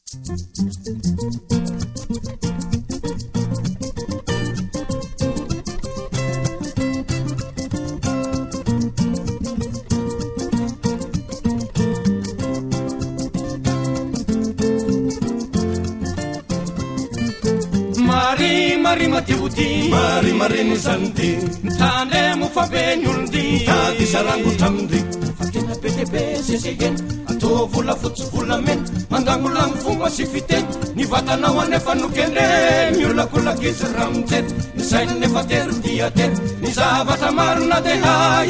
Mari matiuti mari nizanti tane mufabenyundi tadi sarangu tamdi fatena PTP sesigen ato vola fotsy volamen mandagnola fomba sy fiteny ny vatanao anefa nokendre miolakolakizy ramjeny ny sainy nefa tery diateny ny zavatra marona de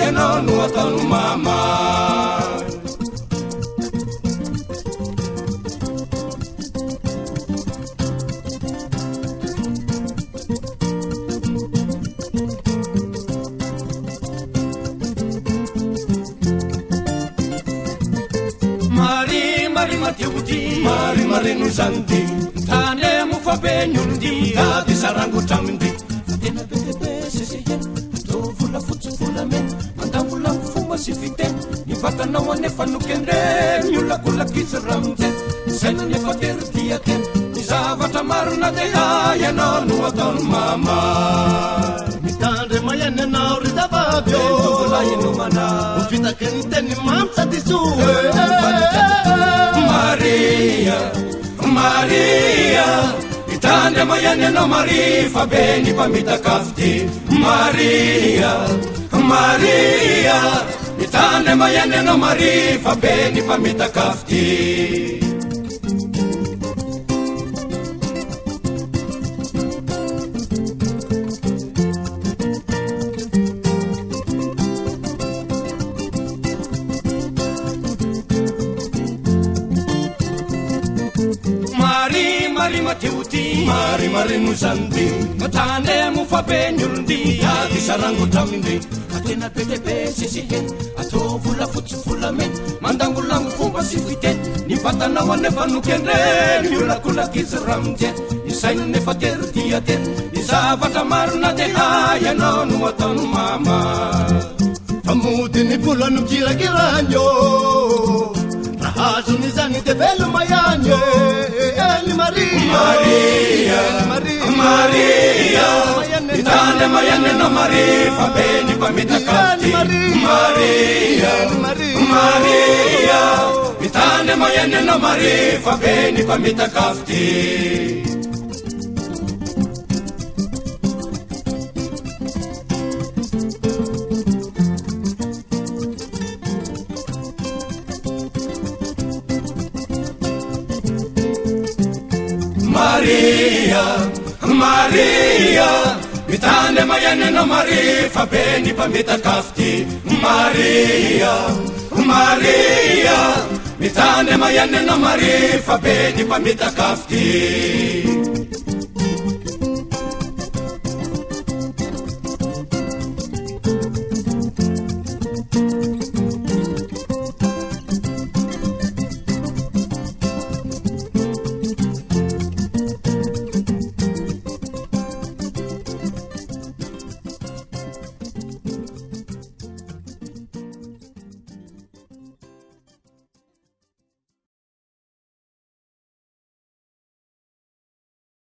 ianao no ataono mama mari nizanti tane mufabenyundi tadi sarangu tamdi fatena PTP sesigen ato vola fotsy volamen mandagnola fomba sy fiteny ny vatanao anefa nokendre miolakolakizy ramjeny ny saina nefa tery diateny ny zavatra marona de ianao no ataono mama mitandre mayany anao ry zavavyo volainomana mivitaky ny teny mamy sady soe Maria itandre mayany anao Maria fa be ny mpamitaka ty Maria itandre mayany anao Maria fa be ny mpamitaka ty mari nizanti tane mufabenyundi tadi sarangu tamdi fatena PTP sesigen ato vola fotsy volamen mandagnola fomba sy fiteny ny vatanao anefa nokendre miolakolakizy ramjeny ny sainy nefa tery diateny ny zavatra marona de ianao no ataono mama famody ny vola no kirakiranyô rahazo ny zany de veloma ihany eny Maria itane mayany anao Maria fa be ny mpamitaka ty Maria itane mayany anao Maria fa be ny mpamitaka ty Maria itane mayany anao Maria fa be ny mpamitaka ty Maria itane mayany anao Maria fa be ny mpamitaka ty